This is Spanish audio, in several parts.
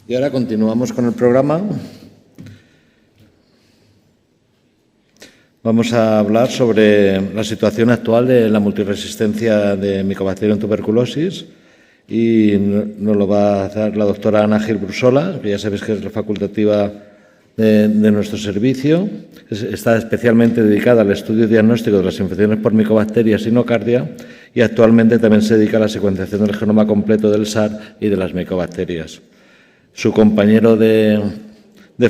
Y ahora continuamos con el programa. Vamos a hablar sobre la situación actual de la multiresistencia de Mycobacterium tuberculosis y nos lo va a hacer la doctora Ana Gil Brusola, que ya sabéis que es la facultativa de nuestro servicio. Está especialmente dedicada al estudio diagnóstico de las infecciones por micobacterias y nocardia y actualmente también se dedica a la secuenciación del genoma completo del SARS y de las micobacterias. Su compañero de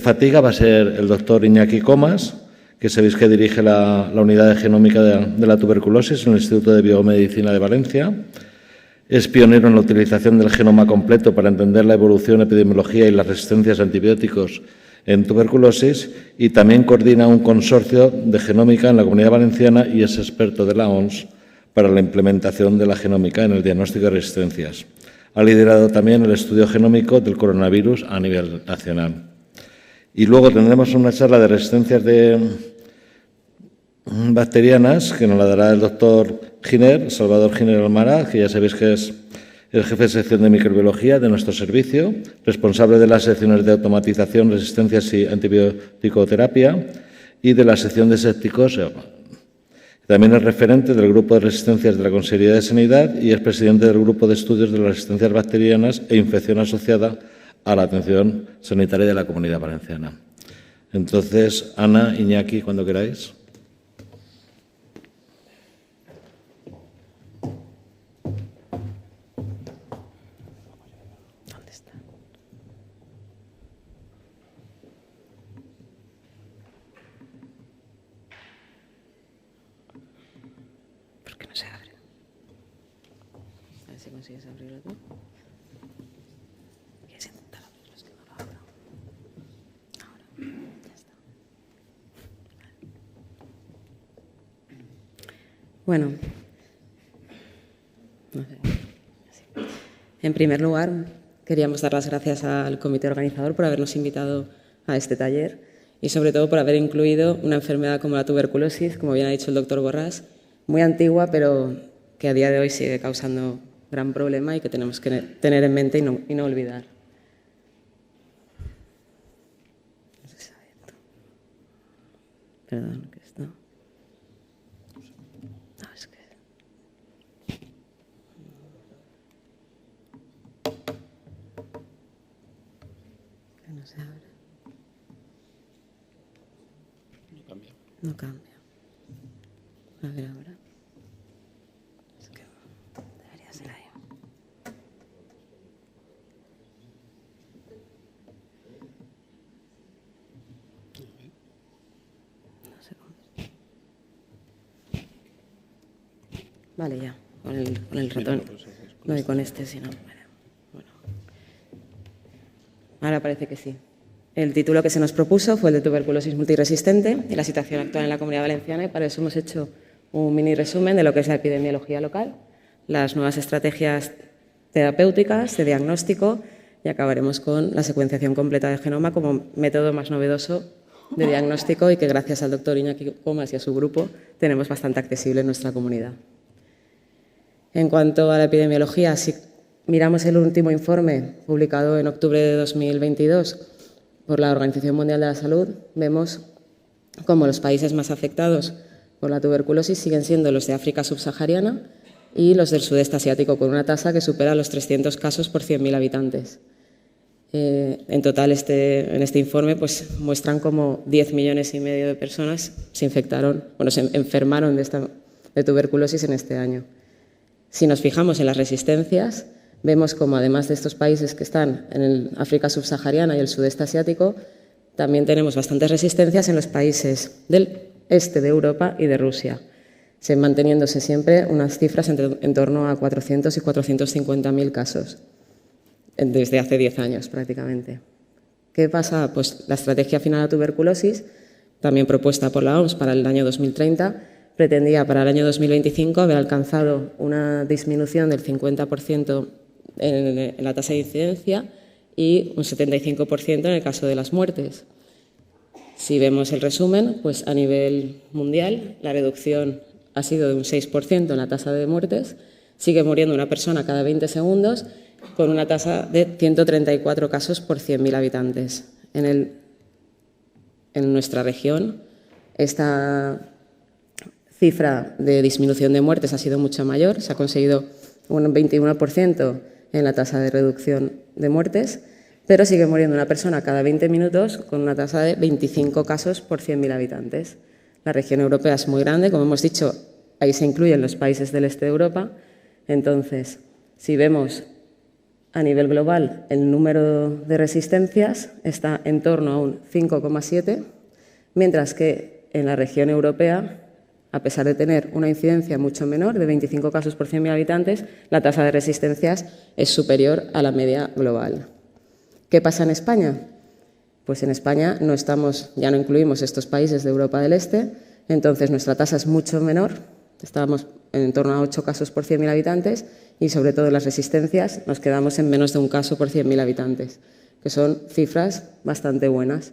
fatiga va a ser el doctor Iñaki Comas, que sabéis que dirige la unidad de genómica de la tuberculosis en el Instituto de Biomedicina de Valencia. Es pionero en la utilización del genoma completo para entender la evolución, epidemiología y las resistencias a antibióticos en tuberculosis y también coordina un consorcio de genómica en la Comunidad Valenciana y es experto de la OMS para la implementación de la genómica en el diagnóstico de resistencias. Ha liderado también el estudio genómico del coronavirus a nivel nacional. Y luego tendremos una charla de resistencias bacterianas que nos la dará el doctor Salvador Giner Almaraz, que ya sabéis que es el jefe de sección de microbiología de nuestro servicio, responsable de las secciones de automatización, resistencias y antibioticoterapia y de la sección de sépticos. También es referente del Grupo de Resistencias de la Consejería de Sanidad y es presidente del Grupo de Estudios de las Resistencias Bacterianas e Infección Asociada a la Atención Sanitaria de la Comunidad Valenciana. Entonces, Ana, Iñaki, cuando queráis. ¿Consigues abrirlo tú? ¿Quieres intentar abrirlo? Es que no lo abro. Ahora, ya está. Bueno, no sé. En primer lugar, queríamos dar las gracias al comité organizador por habernos invitado a este taller y sobre todo por haber incluido una enfermedad como la tuberculosis, como bien ha dicho el doctor Borràs, muy antigua, pero que a día de hoy sigue causando gran problema y que tenemos que tener en mente y no olvidar. No sé si está abierto. Perdón, que esto. No, es que. Que no se abre. No cambia. No cambia. A ver ahora. Vale, ya, con el ratón. No, y con este, si no. Bueno. Ahora parece que sí. El título que se nos propuso fue el de tuberculosis multiresistente y la situación actual en la Comunidad Valenciana, y para eso hemos hecho un mini resumen de lo que es la epidemiología local, las nuevas estrategias terapéuticas, de diagnóstico, y acabaremos con la secuenciación completa del genoma como método más novedoso de diagnóstico y que gracias al doctor Iñaki Comas y a su grupo tenemos bastante accesible en nuestra comunidad. En cuanto a la epidemiología, si miramos el último informe publicado en octubre de 2022 por la Organización Mundial de la Salud, vemos cómo los países más afectados por la tuberculosis siguen siendo los de África subsahariana y los del sudeste asiático, con una tasa que supera los 300 casos por 100.000 habitantes. En total, en este informe pues, muestran cómo 10,5 millones de personas se enfermaron de tuberculosis en este año. Si nos fijamos en las resistencias, vemos como además de estos países que están en el África subsahariana y el sudeste asiático, también tenemos bastantes resistencias en los países del este de Europa y de Rusia, manteniéndose siempre unas cifras en torno a 400 y 450.000 casos, desde hace 10 años prácticamente. ¿Qué pasa? Pues la estrategia final a tuberculosis, también propuesta por la OMS para el año 2030, pretendía para el año 2025 haber alcanzado una disminución del 50% en la tasa de incidencia y un 75% en el caso de las muertes. Si vemos el resumen, pues a nivel mundial la reducción ha sido de un 6% en la tasa de muertes, sigue muriendo una persona cada 20 segundos con una tasa de 134 casos por 100.000 habitantes. En nuestra región, esta cifra de disminución de muertes ha sido mucho mayor, se ha conseguido un 21% en la tasa de reducción de muertes, pero sigue muriendo una persona cada 20 minutos con una tasa de 25 casos por 100.000 habitantes. La región europea es muy grande, como hemos dicho, ahí se incluyen los países del este de Europa. Entonces, si vemos a nivel global el número de resistencias está en torno a un 5,7, mientras que en la región europea, a pesar de tener una incidencia mucho menor, de 25 casos por 100.000 habitantes, la tasa de resistencias es superior a la media global. ¿Qué pasa en España? Pues en España ya no incluimos estos países de Europa del Este, entonces nuestra tasa es mucho menor, estábamos en torno a 8 casos por 100.000 habitantes y sobre todo en las resistencias nos quedamos en menos de un caso por 100.000 habitantes, que son cifras bastante buenas.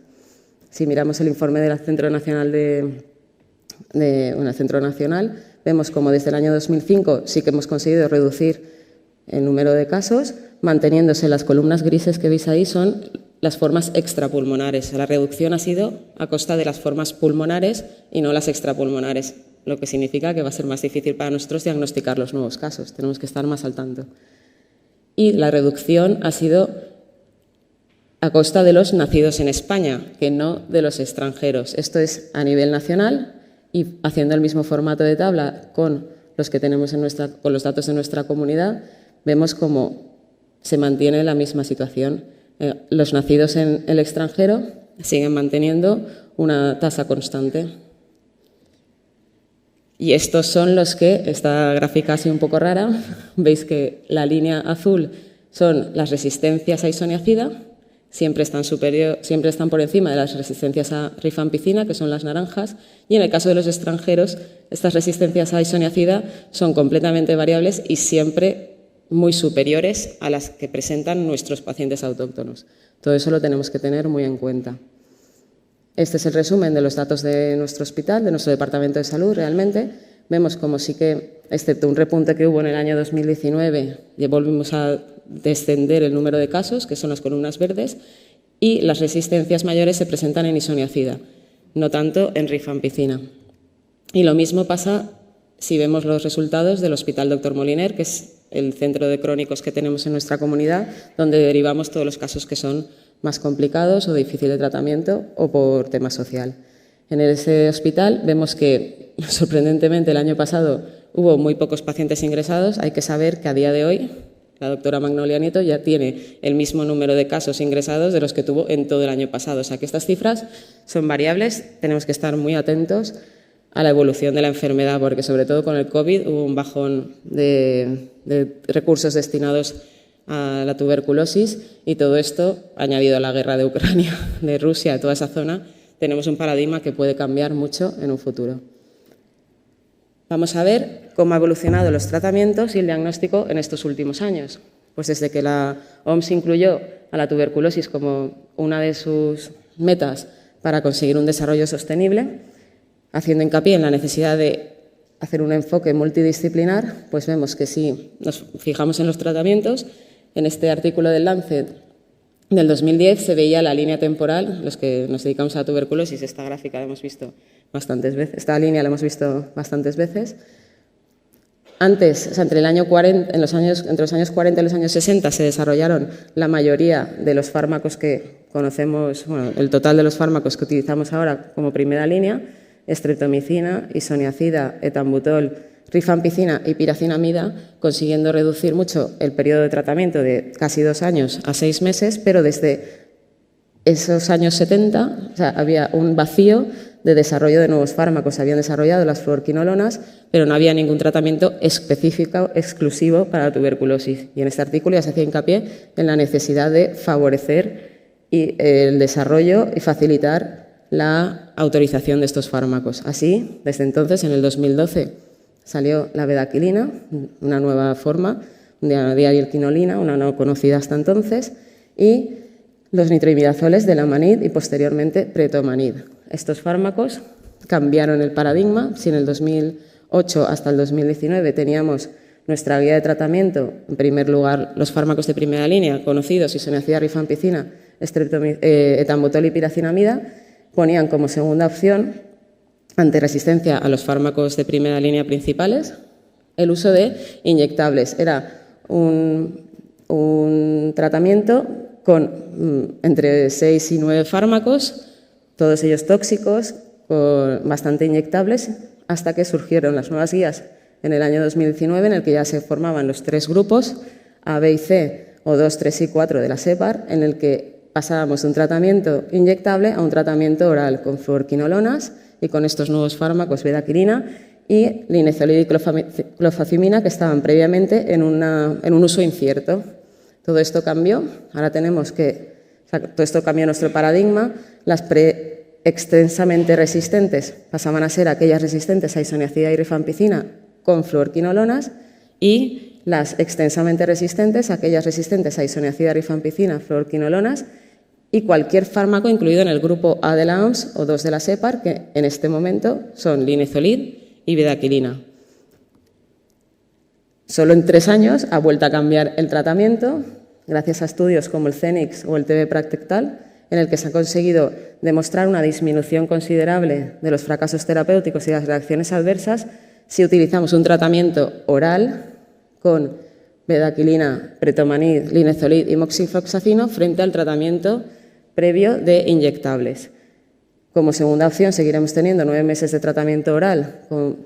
Si miramos el informe del Centro Nacional vemos como desde el año 2005 sí que hemos conseguido reducir el número de casos, manteniéndose las columnas grises que veis ahí son las formas extrapulmonares. La reducción ha sido a costa de las formas pulmonares y no las extrapulmonares, lo que significa que va a ser más difícil para nosotros diagnosticar los nuevos casos. Tenemos que estar más al tanto. Y la reducción ha sido a costa de los nacidos en España, que no de los extranjeros. Esto es a nivel nacional y haciendo el mismo formato de tabla con los que tenemos con los datos de nuestra comunidad, vemos cómo se mantiene la misma situación. Los nacidos en el extranjero siguen manteniendo una tasa constante. Y estos son los que, esta gráfica así un poco rara, veis que la línea azul son las resistencias a isoniazida, siempre están por encima de las resistencias a rifampicina, que son las naranjas, y en el caso de los extranjeros, estas resistencias a isoniazida son completamente variables y siempre muy superiores a las que presentan nuestros pacientes autóctonos. Todo eso lo tenemos que tener muy en cuenta. Este es el resumen de los datos de nuestro hospital, de nuestro departamento de salud realmente. Vemos como sí que, excepto un repunte que hubo en el año 2019, volvimos a descender el número de casos, que son las columnas verdes, y las resistencias mayores se presentan en isoniazida, no tanto en rifampicina. Y lo mismo pasa si vemos los resultados del Hospital Dr. Moliner, que es el centro de crónicos que tenemos en nuestra comunidad, donde derivamos todos los casos que son más complicados o difíciles de tratamiento o por tema social. En ese hospital vemos que, sorprendentemente, el año pasado hubo muy pocos pacientes ingresados. Hay que saber que a día de hoy la doctora Magnolia Nieto ya tiene el mismo número de casos ingresados de los que tuvo en todo el año pasado. O sea que estas cifras son variables, tenemos que estar muy atentos a la evolución de la enfermedad, porque sobre todo con el COVID hubo un bajón de recursos destinados a la tuberculosis y todo esto, añadido a la guerra de Ucrania, de Rusia, de toda esa zona, tenemos un paradigma que puede cambiar mucho en un futuro. Vamos a ver cómo ha evolucionado los tratamientos y el diagnóstico en estos últimos años. Pues desde que la OMS incluyó a la tuberculosis como una de sus metas para conseguir un desarrollo sostenible, haciendo hincapié en la necesidad de hacer un enfoque multidisciplinar, pues vemos que si nos fijamos en los tratamientos, en este artículo del Lancet del 2010 se veía la línea temporal, los que nos dedicamos a la tuberculosis, esta gráfica la hemos visto bastantes veces, esta línea la hemos visto bastantes veces. Antes, o sea, entre los años 40 y los años 60 se desarrollaron la mayoría de los fármacos que conocemos, bueno, el total de los fármacos que utilizamos ahora como primera línea, streptomicina, isoniazida, etambutol, rifampicina y piracinamida, consiguiendo reducir mucho el periodo de tratamiento de casi 2 años a 6 meses, pero desde esos años 70 o sea, había un vacío de desarrollo de nuevos fármacos. Se habían desarrollado las fluorquinolonas, pero no había ningún tratamiento específico, exclusivo para la tuberculosis. Y en este artículo ya se hacía hincapié en la necesidad de favorecer el desarrollo y facilitar la autorización de estos fármacos. Así, desde entonces, en el 2012, salió la bedaquilina, una nueva forma, de dialquinolina, una no conocida hasta entonces, y los nitroimidazoles de lamanid y posteriormente pretomanid. Estos fármacos cambiaron el paradigma. Si en el 2008 hasta el 2019 teníamos nuestra guía de tratamiento, en primer lugar, los fármacos de primera línea conocidos, isoniazida, rifampicina, etambutol y piracinamida, ponían como segunda opción, ante resistencia a los fármacos de primera línea principales, el uso de inyectables. Era un tratamiento con entre 6 y 9 fármacos, todos ellos tóxicos, bastante inyectables, hasta que surgieron las nuevas guías en el año 2019, en el que ya se formaban los 3 grupos, A, B y C, o 2, 3 y 4 de la SEPAR, en el que pasábamos de un tratamiento inyectable a un tratamiento oral con fluorquinolonas y con estos nuevos fármacos, bedaquilina y linezolid y clofazimina, que estaban previamente en un uso incierto. Todo esto cambió, ahora tenemos todo esto cambió nuestro paradigma. Las extensamente resistentes pasaban a ser aquellas resistentes a isoniazida y rifampicina con fluorquinolonas, y las extensamente resistentes, aquellas resistentes a isoniazida, rifampicina, fluorquinolonas y cualquier fármaco incluido en el grupo A de la OMS o 2 de la SEPAR, que en este momento son linezolid y bedaquilina. Solo en 3 años ha vuelto a cambiar el tratamiento, gracias a estudios como el CENIX o el TB-Practectal, en el que se ha conseguido demostrar una disminución considerable de los fracasos terapéuticos y las reacciones adversas si utilizamos un tratamiento oral con bedaquilina, pretomanid, linezolid y moxifloxacino frente al tratamiento previo de inyectables. Como segunda opción seguiremos teniendo 9 meses de tratamiento oral con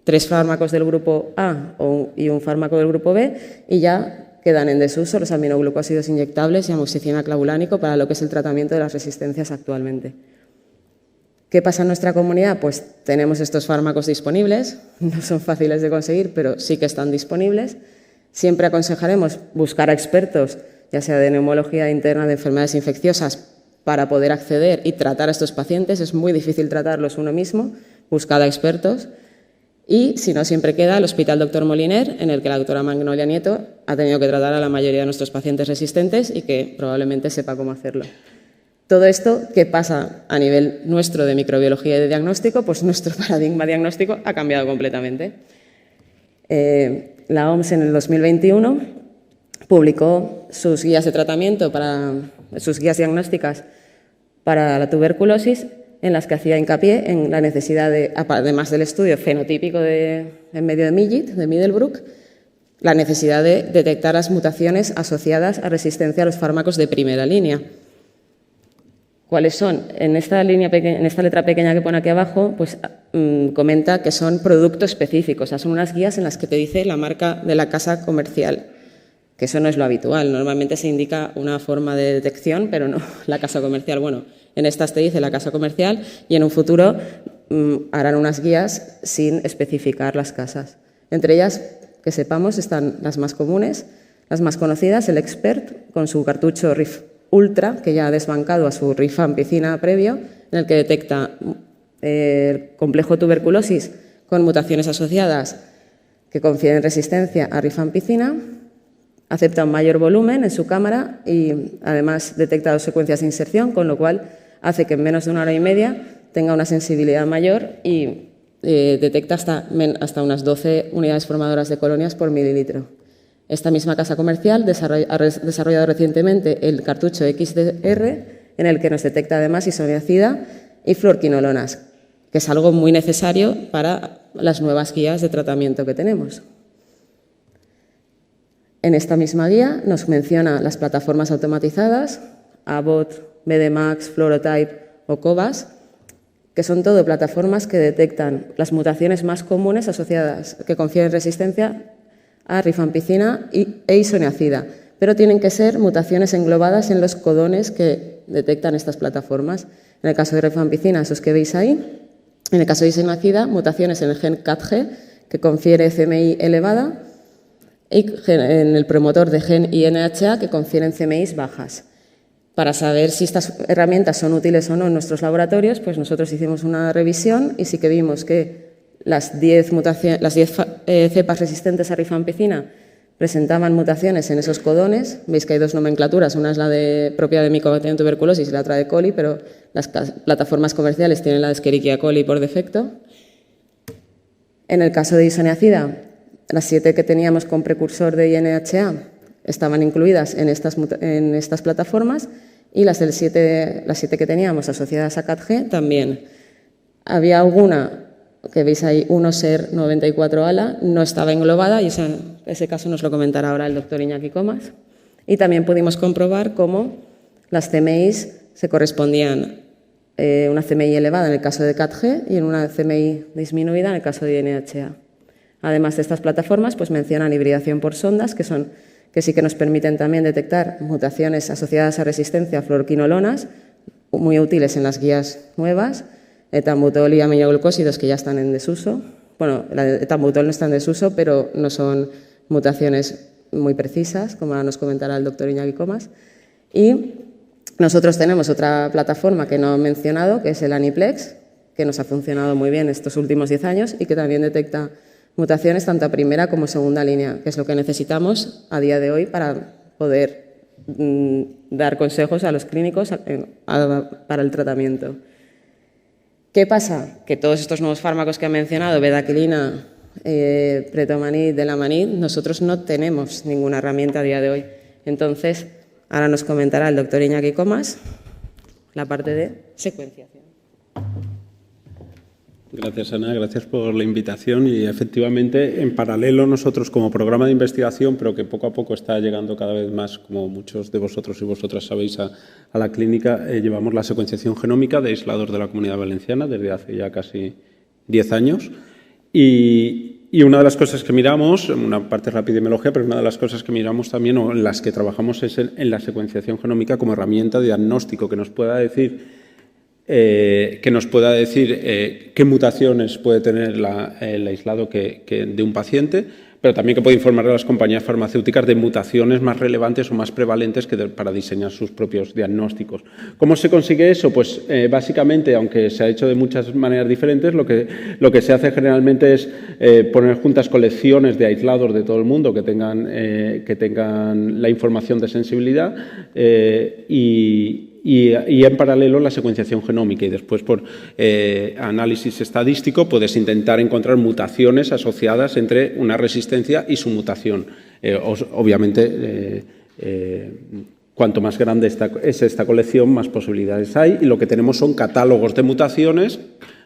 3 fármacos del grupo A y un fármaco del grupo B, y ya quedan en desuso los aminoglucósidos inyectables y amoxicilina clavulánico para lo que es el tratamiento de las resistencias actualmente. ¿Qué pasa en nuestra comunidad? Pues tenemos estos fármacos disponibles, no son fáciles de conseguir, pero sí que están disponibles. Siempre aconsejaremos buscar a expertos, ya sea de neumología interna, de enfermedades infecciosas, para poder acceder y tratar a estos pacientes. Es muy difícil tratarlos uno mismo, buscad a expertos. Y, si no, siempre queda el Hospital Dr. Moliner, en el que la doctora Magnolia Nieto ha tenido que tratar a la mayoría de nuestros pacientes resistentes y que probablemente sepa cómo hacerlo. Todo esto, ¿qué pasa a nivel nuestro de microbiología y de diagnóstico? Pues nuestro paradigma diagnóstico ha cambiado completamente. La OMS en el 2021 publicó sus guías de tratamiento, sus guías diagnósticas para la tuberculosis, en las que hacía hincapié en la necesidad de, además del estudio fenotípico en medio de Millit, de Middlebrook, la necesidad de detectar las mutaciones asociadas a resistencia a los fármacos de primera línea. ¿Cuáles son? En esta letra pequeña que pone aquí abajo, pues comenta que son productos específicos, o sea, son unas guías en las que te dice la marca de la casa comercial, que eso no es lo habitual. Normalmente se indica una forma de detección, pero no la casa comercial. Bueno, en estas te dice la casa comercial y en un futuro harán unas guías sin especificar las casas. Entre ellas, que sepamos, están las más comunes, las más conocidas, el Expert con su cartucho RIF Ultra, que ya ha desbancado a su rifampicina previo, en el que detecta el complejo tuberculosis con mutaciones asociadas que confieren resistencia a rifampicina, acepta un mayor volumen en su cámara y además detecta 2 secuencias de inserción, con lo cual hace que en menos de 1 hora y media tenga una sensibilidad mayor y detecta hasta unas 12 unidades formadoras de colonias por mililitro. Esta misma casa comercial ha desarrollado recientemente el cartucho XDR, en el que nos detecta además isoniazida y fluorquinolonas, que es algo muy necesario para las nuevas guías de tratamiento que tenemos. En esta misma guía nos menciona las plataformas automatizadas, Abbott, BDMAX, Fluorotype o Cobas, que son todo plataformas que detectan las mutaciones más comunes asociadas, que confieren resistencia a rifampicina e isoniazida, pero tienen que ser mutaciones englobadas en los codones que detectan estas plataformas. En el caso de rifampicina, esos que veis ahí. En el caso de isoniazida, mutaciones en el gen CATG, que confiere CMI elevada, y en el promotor de gen INHA, que confieren CMIs bajas. Para saber si estas herramientas son útiles o no en nuestros laboratorios, pues nosotros hicimos una revisión y sí que vimos que las 10 cepas resistentes a rifampicina presentaban mutaciones en esos codones. Veis que hay 2 nomenclaturas, una es la propia de Mycobacterium tuberculosis y la otra de coli, pero las plataformas comerciales tienen la de Escherichia coli por defecto. En el caso de isoniazida, Las 7 que teníamos con precursor de INHA estaban incluidas en estas plataformas y las 7 que teníamos asociadas a CAT-G también. Había alguna, que veis ahí, 1SER94ALA, no estaba englobada y ese caso nos lo comentará ahora el doctor Iñaki Comas. Y también pudimos comprobar cómo las CMIs se correspondían una CMI elevada en el caso de CAT-G y en una CMI disminuida en el caso de INHA. Además de estas plataformas, pues mencionan hibridación por sondas, que sí que nos permiten también detectar mutaciones asociadas a resistencia a fluoroquinolonas, muy útiles en las guías nuevas, etambutol y aminoglucósidos que ya están en desuso. Bueno, el etambutol no está en desuso, pero no son mutaciones muy precisas, como ahora nos comentará el doctor Iñaki Comas. Y nosotros tenemos otra plataforma que no he mencionado, que es el Aniplex, que nos ha funcionado muy bien estos últimos 10 años y que también detecta mutaciones tanto a primera como segunda línea, que es lo que necesitamos a día de hoy para poder dar consejos a los clínicos para el tratamiento. ¿Qué pasa? Que todos estos nuevos fármacos que he mencionado, bedaquilina, pretomanid, delamanid, nosotros no tenemos ninguna herramienta a día de hoy. Entonces, ahora nos comentará el doctor Iñaki Comas la parte de secuenciación. Gracias, Ana. Gracias por la invitación. Y efectivamente, en paralelo, nosotros como programa de investigación, pero que poco a poco está llegando cada vez más, como muchos de vosotros y vosotras sabéis, a la clínica, llevamos la secuenciación genómica de aislados de la Comunidad Valenciana desde hace ya casi 10 años. Y una de las cosas que miramos, una parte de la epidemiología, pero una de las cosas que miramos también, o en las que trabajamos, es en la secuenciación genómica como herramienta de diagnóstico que nos pueda decir qué mutaciones puede tener el aislado de un paciente, pero también que puede informar a las compañías farmacéuticas de mutaciones más relevantes o más prevalentes para diseñar sus propios diagnósticos. ¿Cómo se consigue eso? Pues básicamente, aunque se ha hecho de muchas maneras diferentes, lo que se hace generalmente es poner juntas colecciones de aislados de todo el mundo que tengan la información de sensibilidad y en paralelo la secuenciación genómica, y después por análisis estadístico puedes intentar encontrar mutaciones asociadas entre una resistencia y su mutación. Obviamente, cuanto más grande es esta colección, más posibilidades hay, y lo que tenemos son catálogos de mutaciones,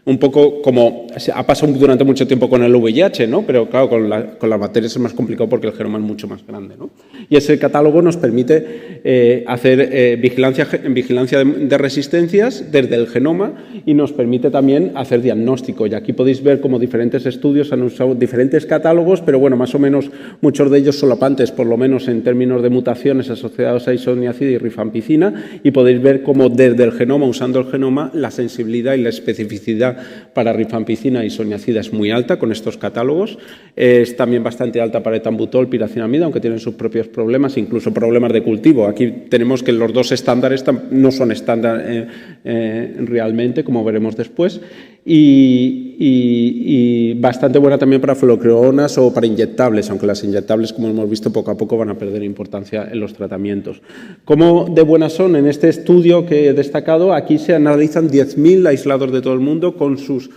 un poco como ha pasado durante mucho tiempo con el VIH, ¿no? Pero claro, con las bacterias es más complicado porque el genoma es mucho más grande, ¿no? Y ese catálogo nos permite hacer vigilancia de resistencias desde el genoma y nos permite también hacer diagnóstico. Y aquí podéis ver cómo diferentes estudios han usado diferentes catálogos, pero bueno, más o menos muchos de ellos solapantes, por lo menos en términos de mutaciones asociadas a isoniazida y rifampicina, y podéis ver cómo desde el genoma, usando el genoma, la sensibilidad y la especificidad para rifampicina y isoniazida es muy alta con estos catálogos. Es también bastante alta para etambutol, piracinamida, aunque tienen sus propios problemas, incluso problemas de cultivo. Aquí tenemos que los dos estándares no son estándar realmente, como veremos después. Y bastante buena también para fluoroquinolonas o para inyectables, aunque las inyectables, como hemos visto, poco a poco van a perder importancia en los tratamientos. ¿Cómo de buenas son? En este estudio que he destacado, aquí se analizan 10.000 aislados de todo el mundo con su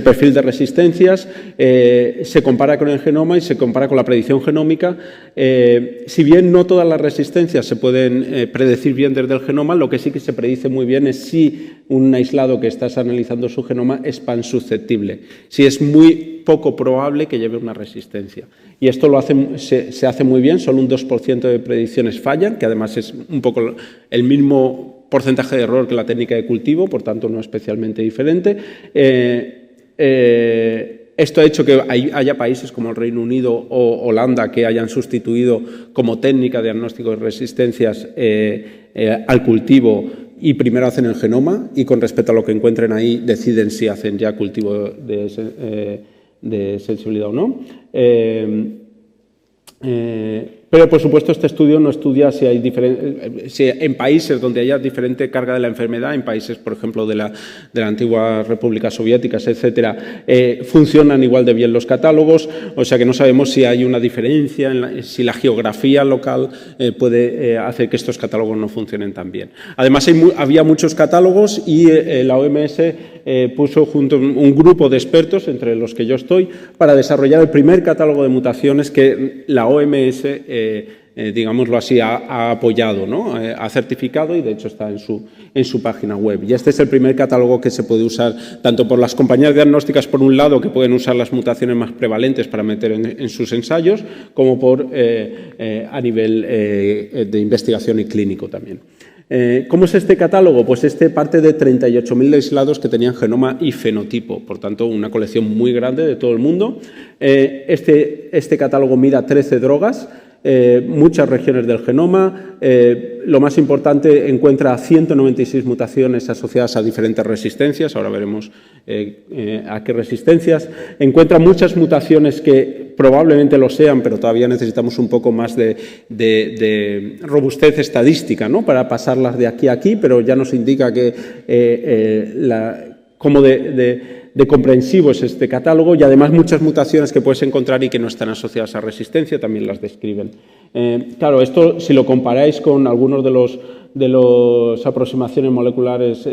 perfil de resistencias, se compara con el genoma y se compara con la predicción genómica. Si bien no todas las resistencias se pueden predecir bien desde el genoma, lo que sí que se predice muy bien es si un aislado que estás analizando su genoma es pansusceptible, si es muy poco probable que lleve una resistencia. Y esto se hace muy bien, solo un 2% de predicciones fallan, que además es un poco el mismo porcentaje de error que la técnica de cultivo, por tanto no especialmente diferente. Esto ha hecho que haya países como el Reino Unido o Holanda que hayan sustituido como técnica de diagnóstico de resistencias al cultivo y primero hacen el genoma y con respecto a lo que encuentren ahí deciden si hacen ya cultivo de sensibilidad o no. Pero, por supuesto, este estudio no estudia si en países donde haya diferente carga de la enfermedad, en países, por ejemplo, de la antigua República Soviética, etcétera, funcionan igual de bien los catálogos, o sea que no sabemos si hay una diferencia, si la geografía local puede hacer que estos catálogos no funcionen tan bien. Además, había muchos catálogos y la OMS puso junto un grupo de expertos, entre los que yo estoy, para desarrollar el primer catálogo de mutaciones que la OMS, digámoslo así, ha apoyado, ¿no? Ha certificado y, de hecho, está en su página web. Y este es el primer catálogo que se puede usar tanto por las compañías diagnósticas, por un lado, que pueden usar las mutaciones más prevalentes para meter en sus ensayos, como a nivel de investigación y clínico también. ¿Cómo es este catálogo? Pues parte de 38.000 aislados que tenían genoma y fenotipo, por tanto, una colección muy grande de todo el mundo. Este catálogo mira 13 drogas, muchas regiones del genoma. Lo más importante, encuentra 196 mutaciones asociadas a diferentes resistencias, ahora veremos a qué resistencias. Encuentra muchas mutaciones que probablemente lo sean, pero todavía necesitamos un poco más de robustez estadística, ¿no?, para pasarlas de aquí a aquí, pero ya nos indica que cómo de comprensivo es este catálogo, y además muchas mutaciones que puedes encontrar y que no están asociadas a resistencia también las describen. Claro, esto si lo comparáis con algunos de las aproximaciones moleculares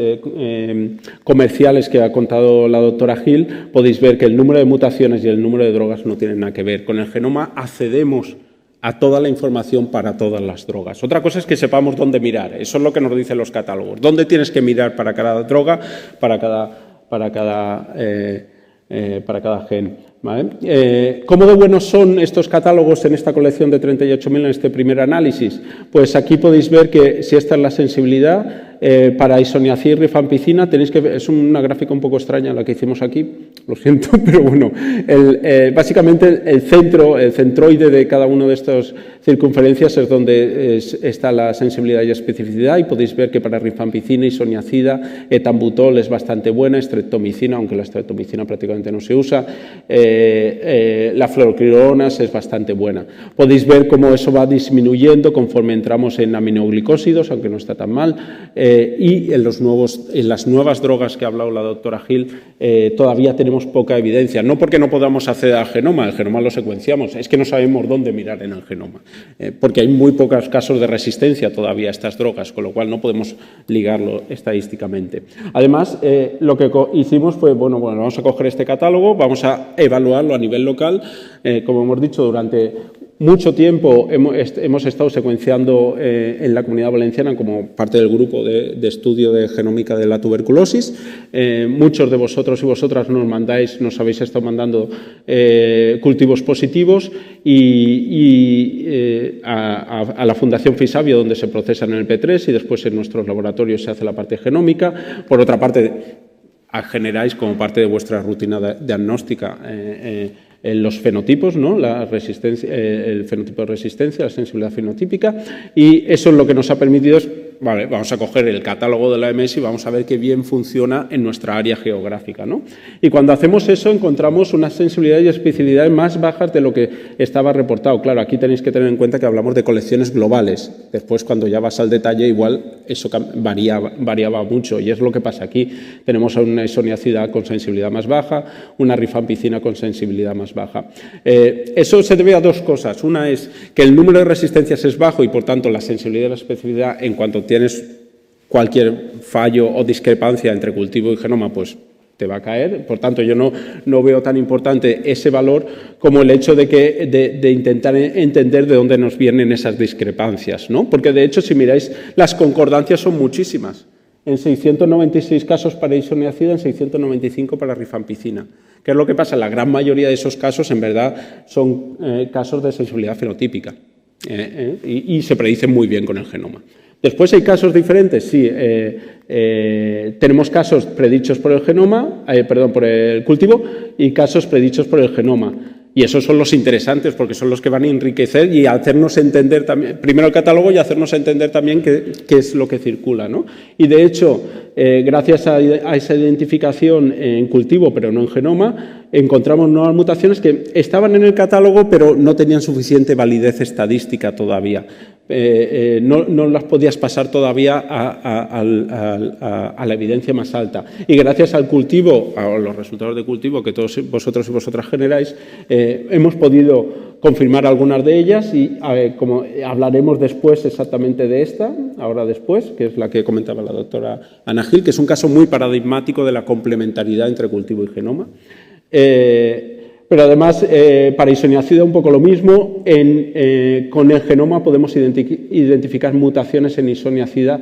comerciales que ha contado la doctora Gil, podéis ver que el número de mutaciones y el número de drogas no tienen nada que ver. Con el genoma accedemos a toda la información para todas las drogas. Otra cosa es que sepamos dónde mirar. Eso es lo que nos dicen los catálogos. ¿Dónde tienes que mirar para cada droga, para cada gen? ¿Vale? ¿Cómo de buenos son estos catálogos en esta colección de 38.000 en este primer análisis? Pues aquí podéis ver que si esta es la sensibilidad para isoniazida y rifampicina, tenéis que ver, es una gráfica un poco extraña la que hicimos aquí, lo siento, pero bueno, básicamente el centroide de cada uno de estas circunferencias es donde está la sensibilidad y especificidad, y podéis ver que para rifampicina, isoniazida, etambutol es bastante buena, streptomicina, aunque la streptomicina prácticamente no se usa, la fluoroquinolonas es bastante buena. Podéis ver cómo eso va disminuyendo conforme entramos en aminoglicósidos, aunque no está tan mal, y en las nuevas drogas que ha hablado la doctora Gil todavía tenemos poca evidencia, no porque no podamos acceder al genoma, el genoma lo secuenciamos, es que no sabemos dónde mirar en el genoma, porque hay muy pocos casos de resistencia todavía a estas drogas, con lo cual no podemos ligarlo estadísticamente. Además, lo que hicimos fue, bueno, vamos a coger este catálogo, vamos a evaluarlo a nivel local, como hemos dicho, durante mucho tiempo hemos estado secuenciando en la Comunidad Valenciana como parte del grupo de estudio de genómica de la tuberculosis. Muchos de vosotros y vosotras nos habéis estado mandando cultivos positivos y a la Fundación Fisabio, donde se procesan en el P3, y después en nuestros laboratorios se hace la parte genómica. Por otra parte, generáis como parte de vuestra rutina diagnóstica los fenotipos, ¿no?, el fenotipo de resistencia, la sensibilidad fenotípica, y eso es lo que nos ha permitido vale, vamos a coger el catálogo de la OMS y vamos a ver qué bien funciona en nuestra área geográfica, ¿no? Y cuando hacemos eso encontramos una sensibilidad y especificidad más bajas de lo que estaba reportado. Claro, aquí tenéis que tener en cuenta que hablamos de colecciones globales. Después, cuando ya vas al detalle, igual eso variaba mucho, y es lo que pasa aquí. Tenemos una isoniazida con sensibilidad más baja, una rifampicina con sensibilidad más baja. Eso se debe a dos cosas. Una es que el número de resistencias es bajo y, por tanto, la sensibilidad y la especificidad, en cuanto tienes cualquier fallo o discrepancia entre cultivo y genoma, pues te va a caer. Por tanto, yo no veo tan importante ese valor como el hecho de intentar entender de dónde nos vienen esas discrepancias, ¿no? Porque, de hecho, si miráis, las concordancias son muchísimas. En 696 casos para isoniazida, en 695 para rifampicina. ¿Qué es lo que pasa? La gran mayoría de esos casos, en verdad, son casos de sensibilidad fenotípica y se predicen muy bien con el genoma. Después hay casos diferentes, sí. Tenemos casos predichos por el genoma, por el cultivo, y casos predichos por el genoma. Y esos son los interesantes, porque son los que van a enriquecer y hacernos entender también, primero el catálogo, y hacernos entender también qué es lo que circula, ¿no? Y de hecho, gracias a esa identificación en cultivo, pero no en genoma, encontramos nuevas mutaciones que estaban en el catálogo, pero no tenían suficiente validez estadística todavía. No las podías pasar todavía a la evidencia más alta. Y gracias al cultivo, a los resultados de cultivo que todos vosotros y vosotras generáis, hemos podido confirmar algunas de ellas y como hablaremos después exactamente de esta, ahora después, que es la que comentaba la doctora Ana Gil, que es un caso muy paradigmático de la complementariedad entre cultivo y genoma. Pero además, para isoniazida un poco lo mismo, con el genoma podemos identificar mutaciones en isoniazida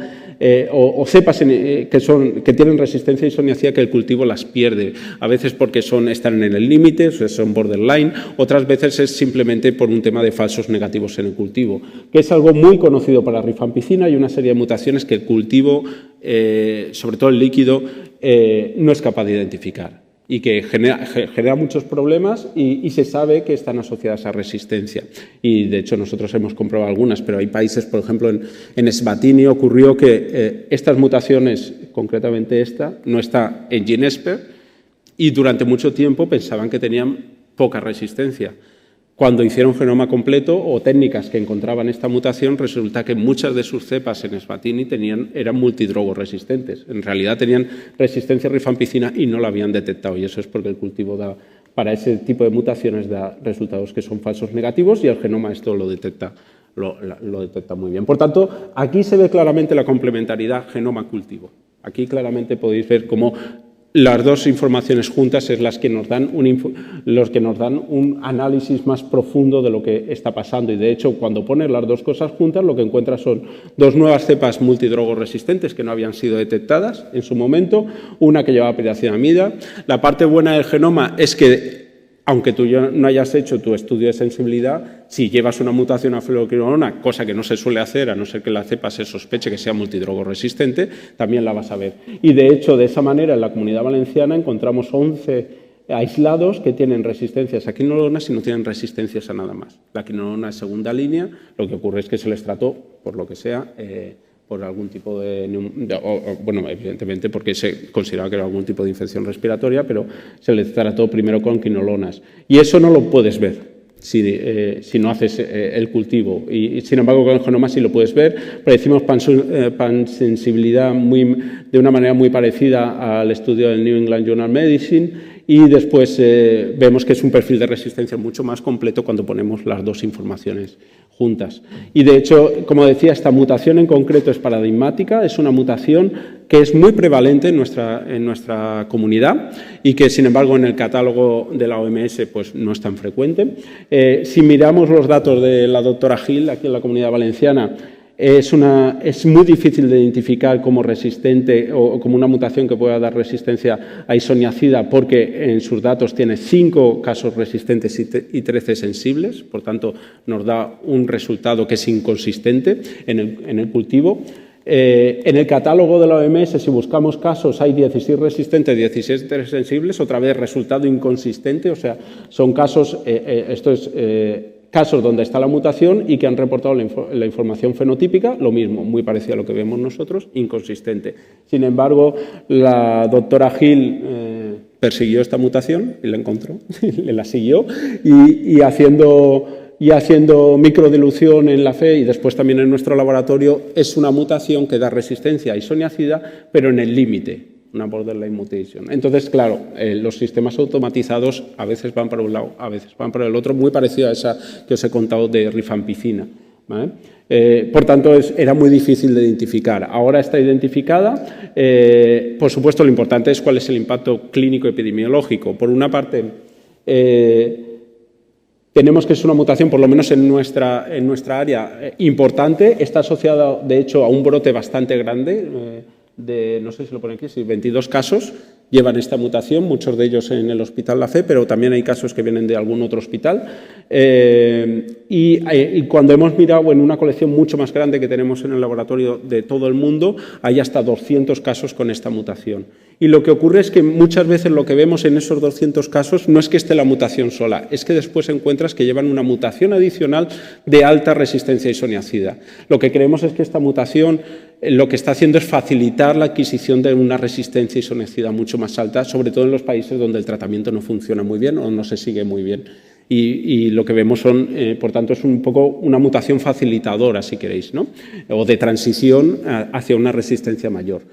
o cepas que tienen resistencia a isoniazida que el cultivo las pierde. A veces porque están en el límite, son borderline, otras veces es simplemente por un tema de falsos negativos en el cultivo, que es algo muy conocido para rifampicina y una serie de mutaciones que el cultivo, sobre todo el líquido, no es capaz de identificar y que genera muchos problemas y se sabe que están asociadas a resistencia. Y, de hecho, nosotros hemos comprobado algunas, pero hay países, por ejemplo, en Eswatini ocurrió que estas mutaciones, concretamente esta, no está en GeneSper y durante mucho tiempo pensaban que tenían poca resistencia. Cuando hicieron genoma completo o técnicas que encontraban esta mutación, resulta que muchas de sus cepas en Eswatini eran multidrogoresistentes. En realidad tenían resistencia a rifampicina y no la habían detectado. Y eso es porque el cultivo para ese tipo de mutaciones da resultados que son falsos negativos y el genoma esto lo detecta muy bien. Por tanto, aquí se ve claramente la complementariedad genoma-cultivo. Aquí claramente podéis ver cómo las dos informaciones juntas es las que nos dan un análisis más profundo de lo que está pasando. Y, de hecho, cuando pones las dos cosas juntas, lo que encuentras son dos nuevas cepas multidrogoresistentes que no habían sido detectadas en su momento, una que llevaba piracinamida. La parte buena del genoma es que, aunque tú no hayas hecho tu estudio de sensibilidad, si llevas una mutación a fluoroquinolona, cosa que no se suele hacer, a no ser que la cepa se sospeche que sea multidrogoresistente, también la vas a ver. Y, de hecho, de esa manera, en la Comunidad Valenciana encontramos 11 aislados que tienen resistencias a quinolonas y no tienen resistencias a nada más. La quinolona es segunda línea, lo que ocurre es que se les trató, por lo que sea, por algún tipo bueno, evidentemente porque se consideraba que era algún tipo de infección respiratoria, pero se les trató primero con quinolonas. Y eso no lo puedes ver si no haces el cultivo. Y sin embargo, con el genoma sí lo puedes ver. Predecimos pansensibilidad de una manera muy parecida al estudio del New England Journal of Medicine. Y después vemos que es un perfil de resistencia mucho más completo cuando ponemos las dos informaciones juntas. Y, de hecho, como decía, esta mutación en concreto es paradigmática, es una mutación que es muy prevalente en nuestra comunidad y que, sin embargo, en el catálogo de la OMS pues, no es tan frecuente. Si miramos los datos de la doctora Gil, aquí en la Comunidad Valenciana, es muy difícil de identificar como resistente o como una mutación que pueda dar resistencia a isoniazida porque en sus datos tiene 5 casos resistentes y 13 sensibles, por tanto nos da un resultado que es inconsistente en el cultivo. En el catálogo de la OMS, si buscamos casos, hay 16 resistentes, 16 sensibles, otra vez resultado inconsistente, o sea, son casos, casos donde está la mutación y que han reportado la información fenotípica, lo mismo, muy parecido a lo que vemos nosotros, inconsistente. Sin embargo, la doctora Gil persiguió esta mutación y la encontró, la siguió y haciendo microdilución en la FE y después también en nuestro laboratorio, es una mutación que da resistencia a isoniazida, pero en el límite, una borderline mutation. Entonces, claro, los sistemas automatizados a veces van para un lado, a veces van para el otro, muy parecido a esa que os he contado de rifampicina, ¿vale? Por tanto, era muy difícil de identificar. Ahora está identificada. Por supuesto, lo importante es cuál es el impacto clínico epidemiológico. Por una parte, tenemos que es una mutación, por lo menos en nuestra área, importante. Está asociada, de hecho, a un brote bastante grande, no sé si lo pone aquí, 22 casos llevan esta mutación, muchos de ellos en el Hospital La Fe, pero también hay casos que vienen de algún otro hospital. Y cuando hemos mirado en una colección mucho más grande que tenemos en el laboratorio de todo el mundo, hay hasta 200 casos con esta mutación. Y lo que ocurre es que muchas veces lo que vemos en esos 200 casos no es que esté la mutación sola, es que después encuentras que llevan una mutación adicional de alta resistencia a isoniazida. Lo que creemos es que esta mutación lo que está haciendo es facilitar la adquisición de una resistencia a isoniazida mucho más alta, sobre todo en los países donde el tratamiento no funciona muy bien o no se sigue muy bien. Y lo que vemos son, por tanto, es un poco una mutación facilitadora, si queréis, ¿no? O de transición hacia una resistencia mayor.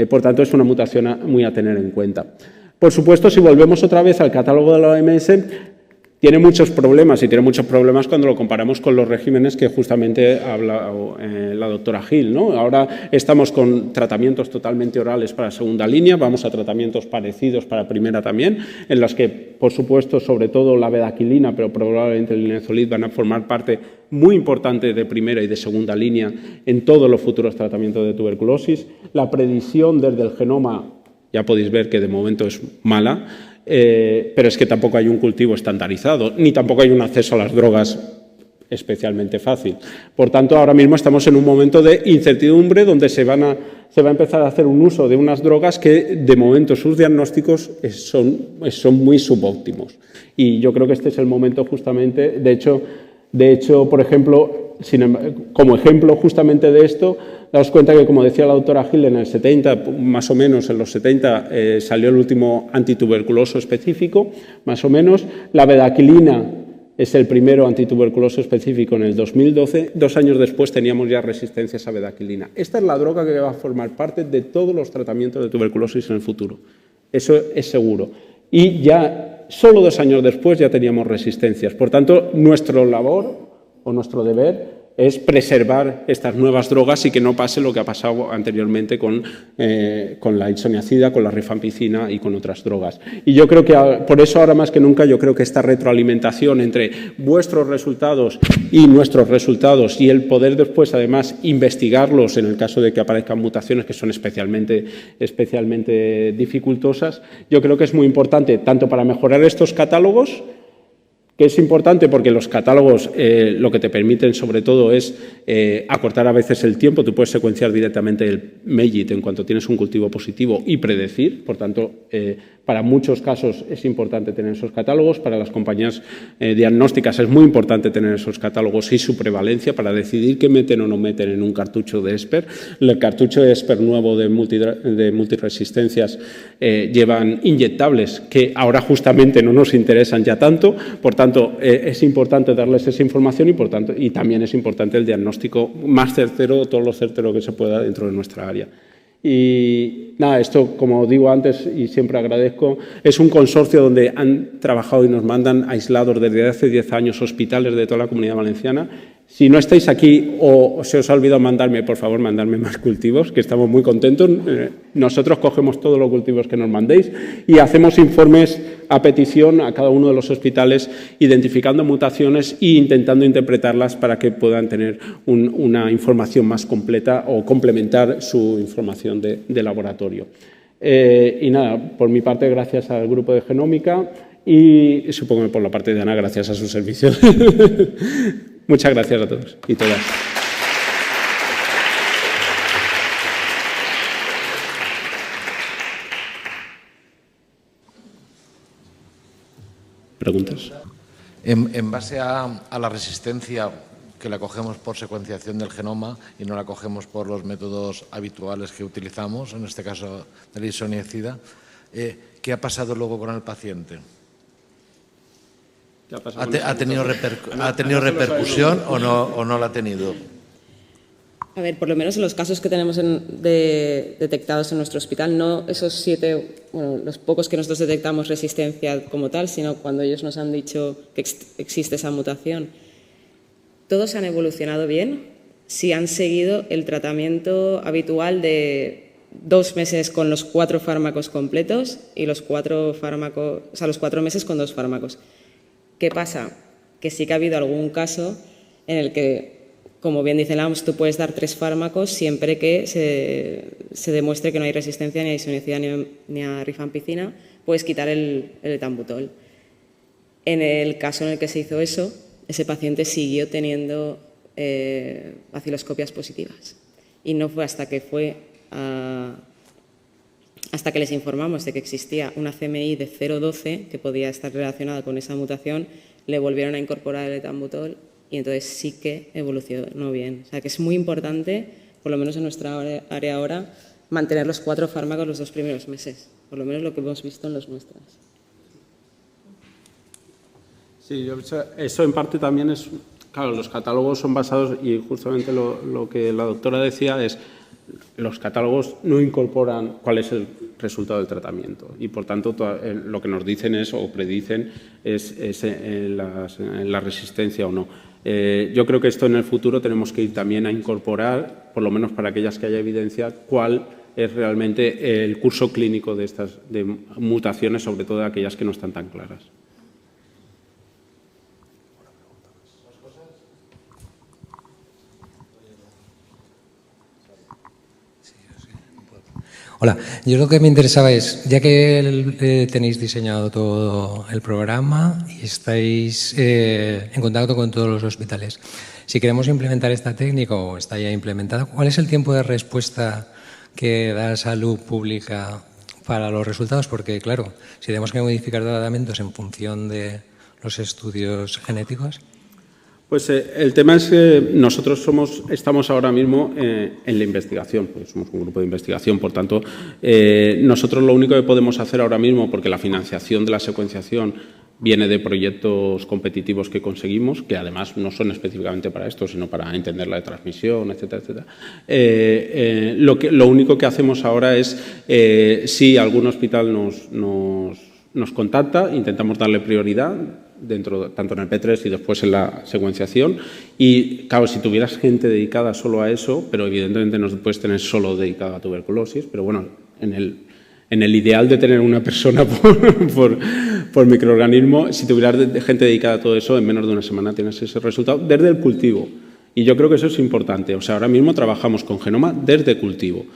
Por tanto, es una mutación muy a tener en cuenta. Por supuesto, si volvemos otra vez al catálogo de la OMS, tiene muchos problemas y tiene muchos problemas cuando lo comparamos con los regímenes que justamente ha hablado la doctora Gil, ¿no? Ahora estamos con tratamientos totalmente orales para segunda línea, vamos a tratamientos parecidos para primera también, en los que, por supuesto, sobre todo la bedaquilina, pero probablemente el linezolid van a formar parte muy importante de primera y de segunda línea en todos los futuros tratamientos de tuberculosis. La predicción desde el genoma, ya podéis ver que de momento es mala, pero es que tampoco hay un cultivo estandarizado, ni tampoco hay un acceso a las drogas especialmente fácil. Por tanto, ahora mismo estamos en un momento de incertidumbre donde se va a empezar a hacer un uso de unas drogas que, de momento, sus diagnósticos son muy subóptimos. Y yo creo que este es el momento justamente, de hecho, por ejemplo, como ejemplo justamente de esto, daos cuenta que, como decía la doctora Gil, en el 70, más o menos en los 70, salió el último antituberculoso específico, más o menos. La bedaquilina es el primero antituberculoso específico en el 2012. 2 años después teníamos ya resistencias a bedaquilina. Esta es la droga que va a formar parte de todos los tratamientos de tuberculosis en el futuro. Eso es seguro. Y ya solo 2 años después ya teníamos resistencias. Por tanto, nuestra labor o nuestro deber es preservar estas nuevas drogas y que no pase lo que ha pasado anteriormente con la isoniazida, con la rifampicina y con otras drogas. Y yo creo que por eso ahora más que nunca yo creo que esta retroalimentación entre vuestros resultados y nuestros resultados y el poder después además investigarlos en el caso de que aparezcan mutaciones que son especialmente dificultosas, yo creo que es muy importante tanto para mejorar estos catálogos, que es importante porque los catálogos lo que te permiten sobre todo es acortar a veces el tiempo. Tú puedes secuenciar directamente el MEGIT en cuanto tienes un cultivo positivo y predecir. Por tanto, para muchos casos es importante tener esos catálogos. Para las compañías diagnósticas es muy importante tener esos catálogos y su prevalencia para decidir qué meten o no meten en un cartucho de ESPER. El cartucho de ESPER nuevo de multiresistencias llevan inyectables que ahora justamente no nos interesan ya tanto. Por tanto, es importante darles esa información y también es importante el diagnóstico más certero, todo lo certero que se pueda dentro de nuestra área. Y nada, esto, como digo antes y siempre agradezco, es un consorcio donde han trabajado y nos mandan aislados desde hace 10 años hospitales de toda la Comunidad Valenciana. Si no estáis aquí o se os ha olvidado mandarme, por favor, mandarme más cultivos, que estamos muy contentos. Nosotros cogemos todos los cultivos que nos mandéis y hacemos informes a petición a cada uno de los hospitales, identificando mutaciones e intentando interpretarlas para que puedan tener una información más completa o complementar su información de laboratorio. Y nada, por mi parte, gracias al grupo de Genómica y supongo que por la parte de Ana, gracias a su servicio. Muchas gracias a todos y todas. ¿Preguntas? En base a la resistencia que la cogemos por secuenciación del genoma y no la cogemos por los métodos habituales que utilizamos, en este caso de la isoniazida, ¿qué ha pasado luego con el paciente? ¿Ha tenido repercusión o no la ha tenido? A ver, por lo menos en los casos que tenemos detectados en nuestro hospital, no esos 7, bueno, los pocos que nosotros detectamos resistencia como tal, sino cuando ellos nos han dicho que existe esa mutación. Todos han evolucionado bien si han seguido el tratamiento habitual de 2 meses con los 4 fármacos completos y los 4 meses con 2 fármacos. ¿Qué pasa? Que sí que ha habido algún caso en el que, como bien dice la OMS, tú puedes dar 3 fármacos siempre que se demuestre que no hay resistencia ni a isoniazida ni a rifampicina, puedes quitar el etambutol. En el caso en el que se hizo eso, ese paciente siguió teniendo baciloscopias positivas. Y no fue hasta que fue a hasta que les informamos de que existía una CMI de 0,12 que podía estar relacionada con esa mutación, le volvieron a incorporar el etambutol y entonces sí que evolucionó bien. O sea, que es muy importante, por lo menos en nuestra área ahora, mantener los 4 fármacos los 2 primeros meses, por lo menos lo que hemos visto en los nuestras. Sí, eso en parte también es, claro, los catálogos son basados, y justamente lo que la doctora decía es, los catálogos no incorporan cuál es el resultado del tratamiento y, por tanto, lo que nos dicen es, o predicen es la resistencia o no. Yo creo que esto en el futuro tenemos que ir también a incorporar, por lo menos para aquellas que haya evidencia, cuál es realmente el curso clínico de estas mutaciones, sobre todo aquellas que no están tan claras. Hola, yo lo que me interesaba es, ya que tenéis diseñado todo el programa y estáis en contacto con todos los hospitales, si queremos implementar esta técnica o está ya implementada, ¿cuál es el tiempo de respuesta que da Salud Pública para los resultados? Porque, claro, si tenemos que modificar tratamientos en función de los estudios genéticos. Pues el tema es que nosotros estamos ahora mismo en la investigación, porque somos un grupo de investigación, por tanto, nosotros lo único que podemos hacer ahora mismo, porque la financiación de la secuenciación viene de proyectos competitivos que conseguimos, que además no son específicamente para esto, sino para entender la transmisión, etcétera, etcétera. Lo único que hacemos ahora es, si algún hospital nos contacta, intentamos darle prioridad, tanto en el P3 y después en la secuenciación. Y, claro, si tuvieras gente dedicada solo a eso, pero evidentemente no puedes tener solo dedicada a tuberculosis, pero bueno, en el ideal de tener una persona por microorganismo, si tuvieras gente dedicada a todo eso, en menos de una semana tienes ese resultado desde el cultivo. Y yo creo que eso es importante. O sea, ahora mismo trabajamos con genoma desde cultivo.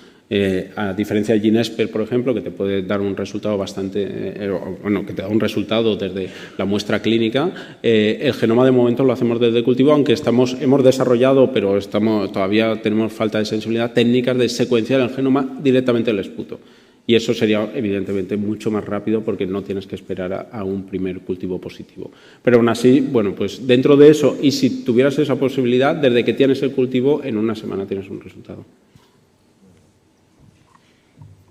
A diferencia de GeneSpert, por ejemplo, que te puede dar un resultado que te da un resultado desde la muestra clínica, el genoma de momento lo hacemos desde cultivo, aunque hemos desarrollado, pero todavía tenemos falta de sensibilidad, técnicas de secuenciar el genoma directamente del esputo. Y eso sería, evidentemente, mucho más rápido porque no tienes que esperar a un primer cultivo positivo. Pero aún así, bueno, pues dentro de eso, y si tuvieras esa posibilidad, desde que tienes el cultivo, en una semana tienes un resultado.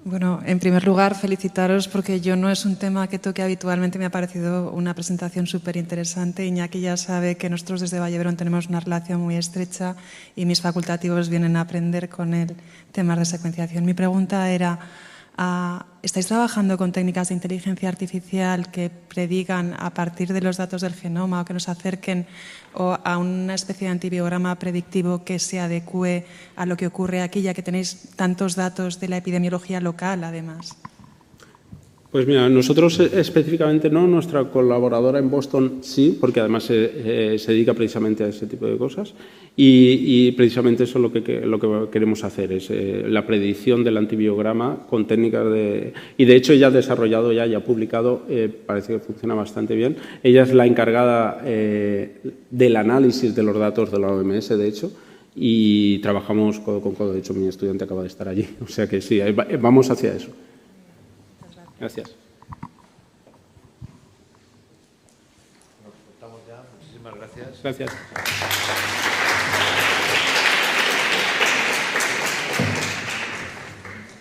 Bueno, en primer lugar, felicitaros porque yo no es un tema que toque habitualmente. Me ha parecido una presentación súper interesante. Iñaki ya sabe que nosotros desde Vallebrón tenemos una relación muy estrecha y mis facultativos vienen a aprender con él temas de secuenciación. Mi pregunta era, ¿estáis trabajando con técnicas de inteligencia artificial que predigan a partir de los datos del genoma o que nos acerquen a una especie de antibiograma predictivo que se adecue a lo que ocurre aquí, ya que tenéis tantos datos de la epidemiología local, además? Pues mira, nosotros específicamente no, nuestra colaboradora en Boston sí, porque además se dedica precisamente a ese tipo de cosas y precisamente eso es lo que queremos hacer, es la predicción del antibiograma con técnicas y de hecho ella ha desarrollado y ha publicado, parece que funciona bastante bien. Ella es la encargada del análisis de los datos de la OMS, de hecho, y trabajamos codo con codo. De hecho, mi estudiante acaba de estar allí, o sea que sí, vamos hacia eso. Gracias. Nos cortamos ya. Muchísimas gracias. Gracias.